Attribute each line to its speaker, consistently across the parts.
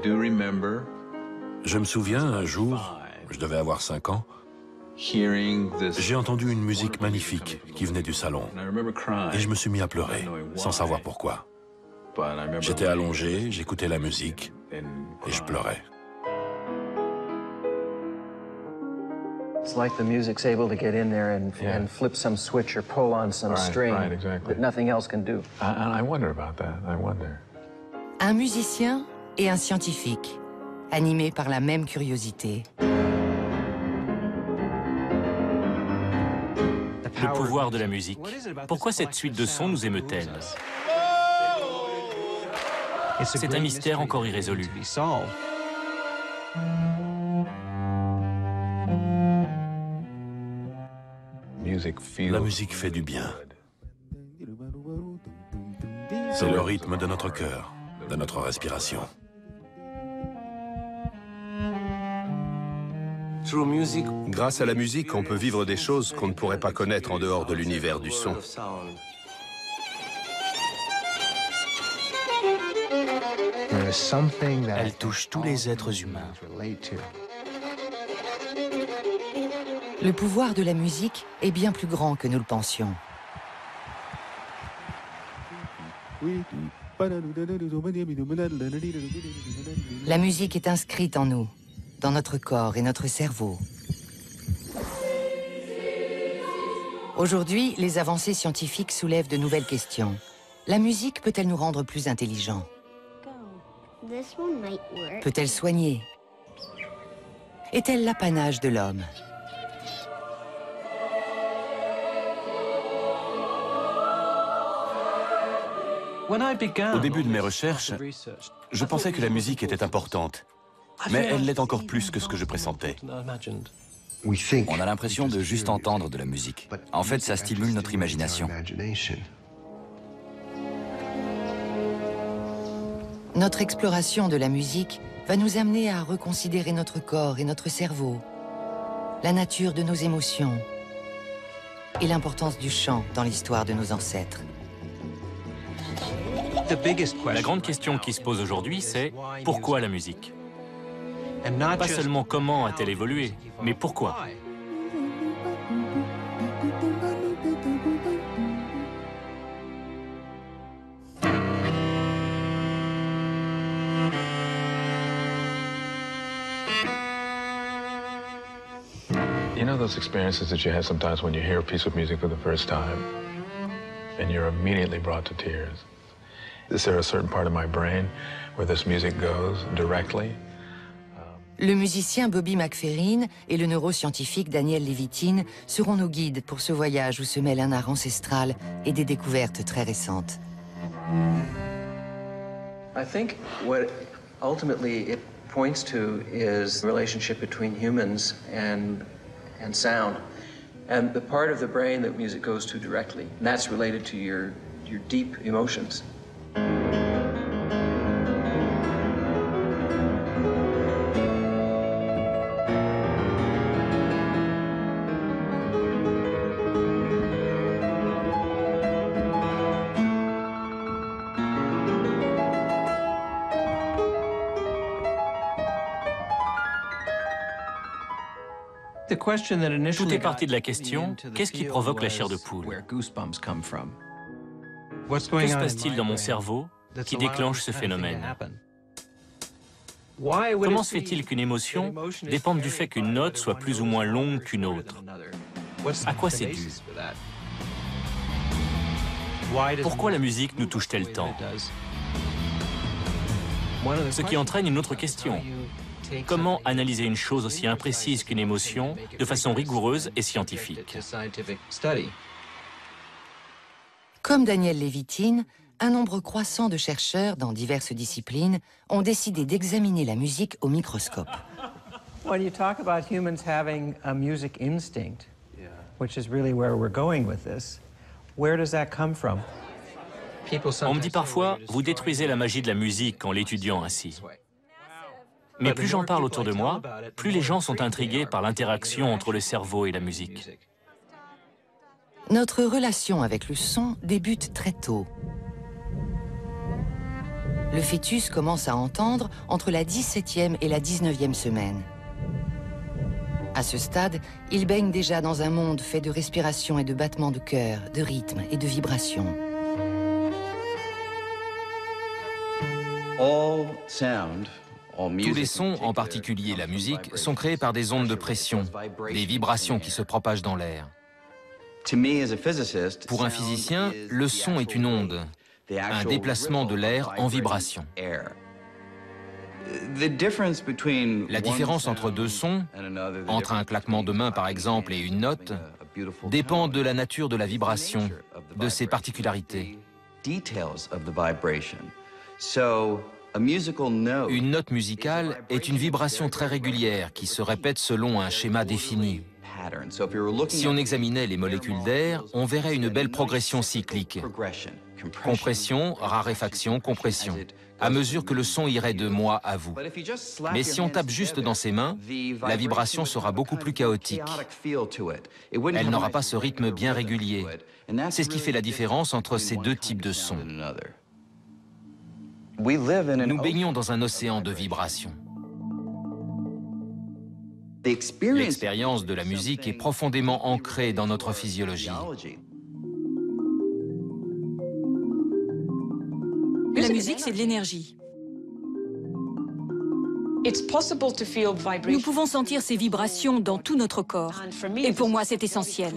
Speaker 1: Je me souviens, un jour, je devais avoir 5 ans, j'ai entendu une musique magnifique qui venait du salon. Et je me suis mis à pleurer, sans savoir pourquoi. J'étais allongé, j'écoutais la musique, et je pleurais.
Speaker 2: It's like the music's able to get in there and flip some switch or pull on some string that nothing else can do.
Speaker 3: And I wonder about that. I wonder.
Speaker 4: Un musicien et un scientifique, animés par la même curiosité.
Speaker 5: Le pouvoir de la musique. Pourquoi cette suite de sons nous émeut-elle? C'est un mystère encore irrésolu.
Speaker 1: La musique fait du bien. C'est le rythme de notre cœur, de notre respiration.
Speaker 6: Grâce à la musique, on peut vivre des choses qu'on ne pourrait pas connaître en dehors de l'univers du son.
Speaker 7: Elle touche tous les êtres humains.
Speaker 4: Le pouvoir de la musique est bien plus grand que nous le pensions. La musique est inscrite en nous, dans notre corps et notre cerveau. Aujourd'hui, les avancées scientifiques soulèvent de nouvelles questions. La musique peut-elle nous rendre plus intelligents? Peut-elle soigner? Est-elle l'apanage de l'homme?
Speaker 8: Au début de mes recherches, je pensais que la musique était importante, mais elle l'est encore plus que ce que je pressentais.
Speaker 9: On a l'impression de juste entendre de la musique. En fait, ça stimule notre imagination.
Speaker 4: Notre exploration de la musique va nous amener à reconsidérer notre corps et notre cerveau, la nature de nos émotions et l'importance du chant dans l'histoire de nos ancêtres.
Speaker 5: La grande question qui se pose aujourd'hui, c'est pourquoi la musique? Pas seulement comment a-t-elle évolué, mais pourquoi?
Speaker 3: You know those experiences that you have sometimes when you hear a piece of music for the first time and you're immediately brought to tears? Is there a certain part of my brain where this music goes directly?
Speaker 4: Le musicien Bobby McFerrin et le neuroscientifique Daniel Levitin seront nos guides pour ce voyage où se mêlent un art ancestral et des découvertes très récentes.
Speaker 2: I think what ultimately it points to is the relationship between humans and sound, and the part of the brain that music goes to directly, and that's related to your deep emotions.
Speaker 5: Tout est parti de la question, qu'est-ce qui provoque la chair de poule? Que se passe-t-il dans mon cerveau qui déclenche ce phénomène? Comment se fait-il qu'une émotion dépende du fait qu'une note soit plus ou moins longue qu'une autre? À quoi c'est dû? Pourquoi la musique nous touche-t-elle tant? Ce qui entraîne une autre question. Comment analyser une chose aussi imprécise qu'une émotion de façon rigoureuse et scientifique?
Speaker 4: Comme Daniel Levitin, un nombre croissant de chercheurs dans diverses disciplines ont décidé d'examiner la musique au microscope.
Speaker 2: When you talk about humans having a music instinct, which is really where we're going with this, where does that come from?
Speaker 5: On me dit parfois, vous détruisez la magie de la musique en l'étudiant ainsi. Mais plus j'en parle autour de moi, plus les gens sont intrigués par l'interaction entre le cerveau et la musique.
Speaker 4: Notre relation avec le son débute très tôt. Le fœtus commence à entendre entre la 17e et la 19e semaine. À ce stade, il baigne déjà dans un monde fait de respiration et de battements de cœur, de rythme et de vibrations.
Speaker 10: Tous les sons, en particulier la musique, sont créés par des ondes de pression, des vibrations qui se propagent dans l'air. Pour un physicien, le son est une onde, un déplacement de l'air en vibration. La différence entre deux sons, entre un claquement de main par exemple et une note, dépend de la nature de la vibration, de ses particularités. Une note musicale est une vibration très régulière qui se répète selon un schéma défini. Si on examinait les molécules d'air, on verrait une belle progression cyclique. Compression, raréfaction, compression, à mesure que le son irait de moi à vous. Mais si on tape juste dans ses mains, la vibration sera beaucoup plus chaotique. Elle n'aura pas ce rythme bien régulier. C'est ce qui fait la différence entre ces deux types de sons. Nous baignons dans un océan de vibrations. L'expérience de la musique est profondément ancrée dans notre physiologie.
Speaker 11: La musique, c'est de l'énergie. Nous pouvons sentir ces vibrations dans tout notre corps. Et pour moi, c'est essentiel.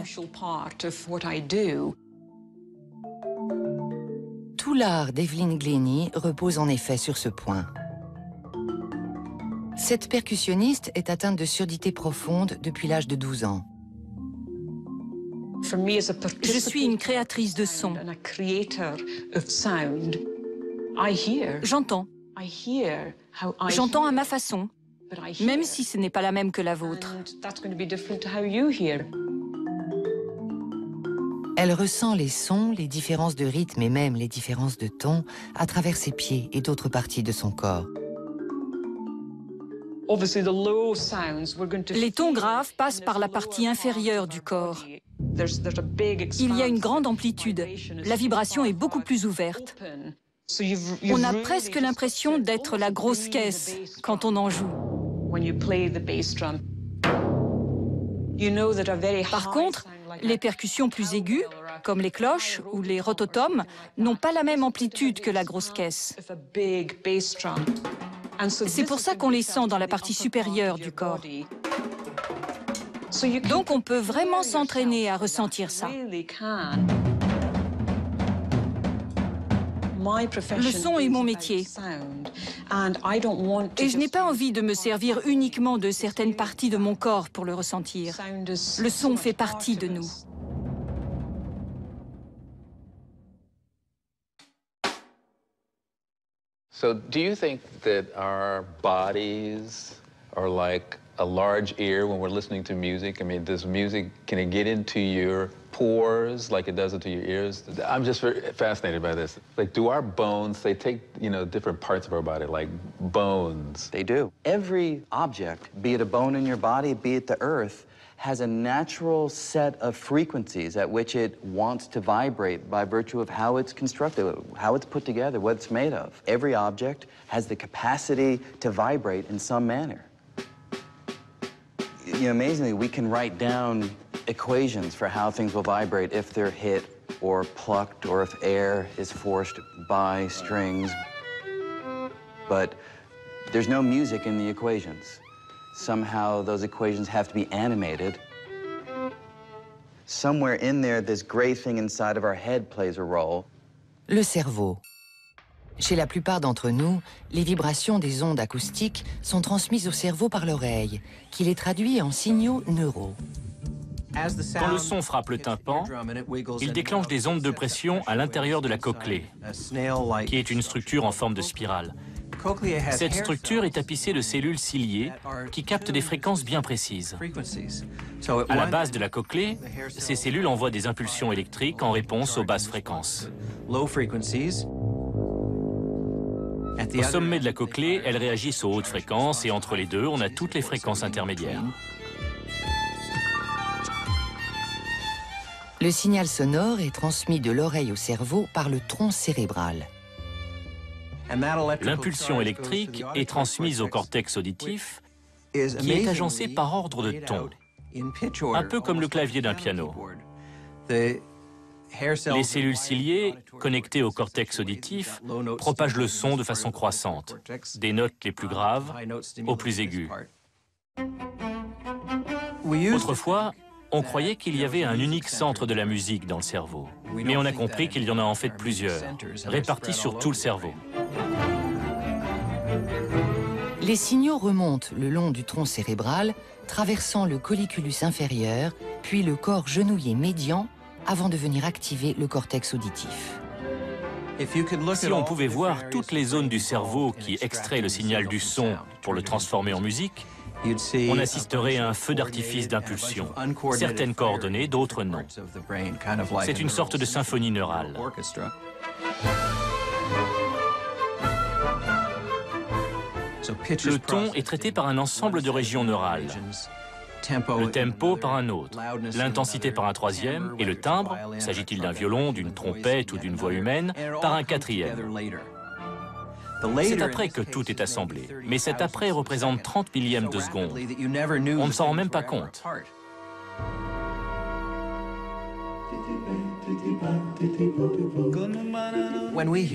Speaker 4: Tout l'art d'Evelyn Glennie repose en effet sur ce point. Cette percussionniste est atteinte de surdité profonde depuis l'âge de 12 ans.
Speaker 11: Je suis une créatrice de son. J'entends. J'entends à ma façon, même si ce n'est pas la même que la vôtre.
Speaker 4: Elle ressent les sons, les différences de rythme et même les différences de ton à travers ses pieds et d'autres parties de son corps.
Speaker 11: Les tons graves passent par la partie inférieure du corps. Il y a une grande amplitude. La vibration est beaucoup plus ouverte. On a presque l'impression d'être la grosse caisse quand on en joue. Par contre, les percussions plus aiguës, comme les cloches ou les rototoms, n'ont pas la même amplitude que la grosse caisse. C'est pour ça qu'on les sent dans la partie supérieure du corps. Donc on peut vraiment s'entraîner à ressentir ça. Le son est mon métier. Et je n'ai pas envie de me servir uniquement de certaines parties de mon corps pour le ressentir. Le son fait partie de nous.
Speaker 3: So do you think that our bodies are like a large ear when we're listening to music? I mean, does music, can it get into your pores like it does into your ears? I'm just very fascinated by this. Like, do our bones, they take, you know, different parts of our body, like bones?
Speaker 12: They do. Every object, be it a bone in your body, be it the earth, has a natural set of frequencies at which it wants to vibrate by virtue of how it's constructed, how it's put together, what it's made of. Every object has the capacity to vibrate in some manner. You know, amazingly, we can write down equations for how things will vibrate if they're hit or plucked or if air is forced by strings. But there's no music in the equations. Somehow those equations have to be animated. Somewhere in there, this gray thing inside of our head plays a role.
Speaker 4: Le cerveau. Chez la plupart d'entre nous, les vibrations des ondes acoustiques sont transmises au cerveau par l'oreille, qui les traduit en signaux neuraux.
Speaker 5: Quand le son frappe le tympan, il déclenche des ondes de pression à l'intérieur de la cochlée, qui est une structure en forme de spirale. Cette structure est tapissée de cellules ciliées qui captent des fréquences bien précises. À la base de la cochlée, ces cellules envoient des impulsions électriques en réponse aux basses fréquences. Au sommet de la cochlée, elles réagissent aux hautes fréquences et entre les deux, on a toutes les fréquences intermédiaires.
Speaker 4: Le signal sonore est transmis de l'oreille au cerveau par le tronc cérébral.
Speaker 5: L'impulsion électrique est transmise au cortex auditif, qui est agencé par ordre de ton, un peu comme le clavier d'un piano. Les cellules ciliées, connectées au cortex auditif, propagent le son de façon croissante, des notes les plus graves aux plus aiguës. Autrefois, on croyait qu'il y avait un unique centre de la musique dans le cerveau, mais on a compris qu'il y en a en fait plusieurs, répartis sur tout le cerveau.
Speaker 4: Les signaux remontent le long du tronc cérébral, traversant le colliculus inférieur, puis le corps genouillé médian, avant de venir activer le cortex auditif.
Speaker 5: Si on pouvait voir toutes les zones du cerveau qui extraient le signal du son pour le transformer en musique, on assisterait à un feu d'artifice d'impulsion, certaines coordonnées, d'autres non. C'est une sorte de symphonie neurale. Le ton est traité par un ensemble de régions neurales. Le tempo par un autre, l'intensité par un troisième, et le timbre, s'agit-il d'un violon, d'une trompette ou d'une voix humaine, par un quatrième. C'est après que tout est assemblé, mais cet après représente 30 millièmes de seconde. On ne s'en rend même pas compte.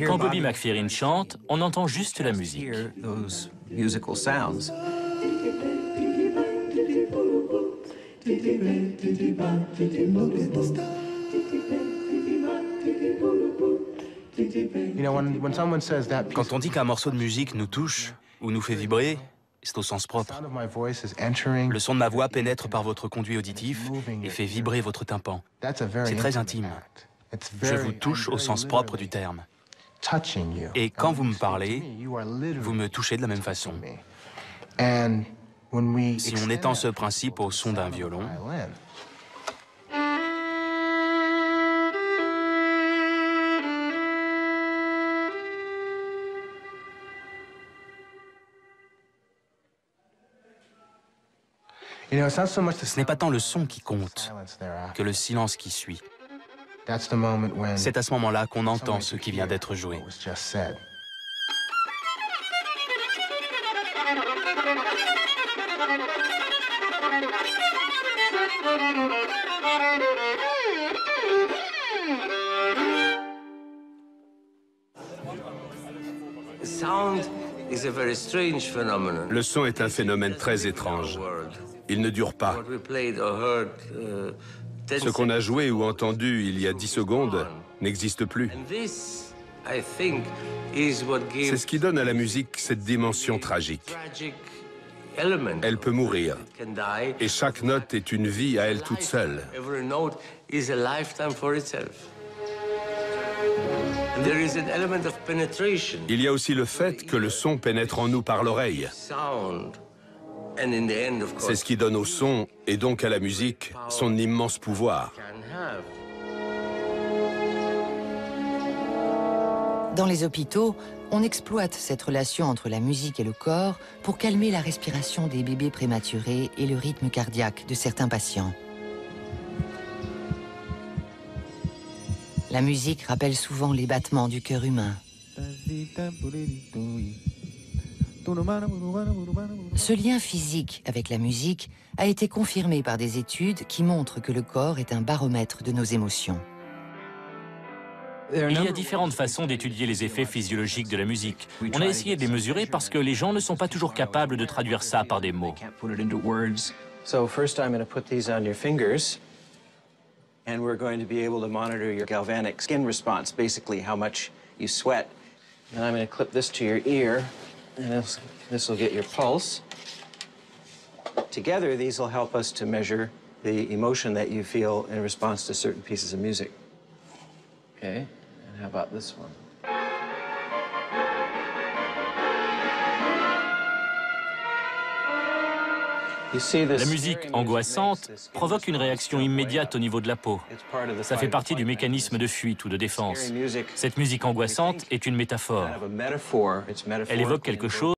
Speaker 5: Quand Bobby McFerrin chante, on entend juste la musique.
Speaker 7: Quand on dit qu'un morceau de musique nous touche ou nous fait vibrer, c'est au sens propre. Le son de ma voix pénètre par votre conduit auditif et fait vibrer votre tympan. C'est très intime. Je vous touche au sens propre du terme. Et quand vous me parlez, vous me touchez de la même façon. Si on étend ce principe au son d'un violon, ce n'est pas tant le son qui compte que le silence qui suit. C'est à ce moment-là qu'on entend ce qui vient d'être joué.
Speaker 6: Le son est un phénomène très étrange. Il ne dure pas. Ce qu'on a joué ou entendu il y a 10 secondes n'existe plus. C'est ce qui donne à la musique cette dimension tragique. Elle peut mourir, et chaque note est une vie à elle toute seule. Il y a aussi le fait que le son pénètre en nous par l'oreille. C'est ce qui donne au son, et donc à la musique, son immense pouvoir.
Speaker 4: Dans les hôpitaux, on exploite cette relation entre la musique et le corps pour calmer la respiration des bébés prématurés et le rythme cardiaque de certains patients. La musique rappelle souvent les battements du cœur humain. Ce lien physique avec la musique a été confirmé par des études qui montrent que le corps est un baromètre de nos émotions.
Speaker 5: Il y a différentes façons d'étudier les effets physiologiques de la musique. On a essayé de les mesurer parce que les gens ne sont pas toujours capables de traduire ça par des mots.
Speaker 2: So first I'm going to put these on your fingers, and we're going to be able to monitor your galvanic skin response, basically how much you sweat. And I'm going to clip this to your ear, and this will get your pulse. Together, these will help us to measure the emotion that you feel in response to certain pieces of music. Okay, and how about this one?
Speaker 5: La musique angoissante provoque une réaction immédiate au niveau de la peau. Ça fait partie du mécanisme de fuite ou de défense. Cette musique angoissante est une métaphore. Elle évoque quelque chose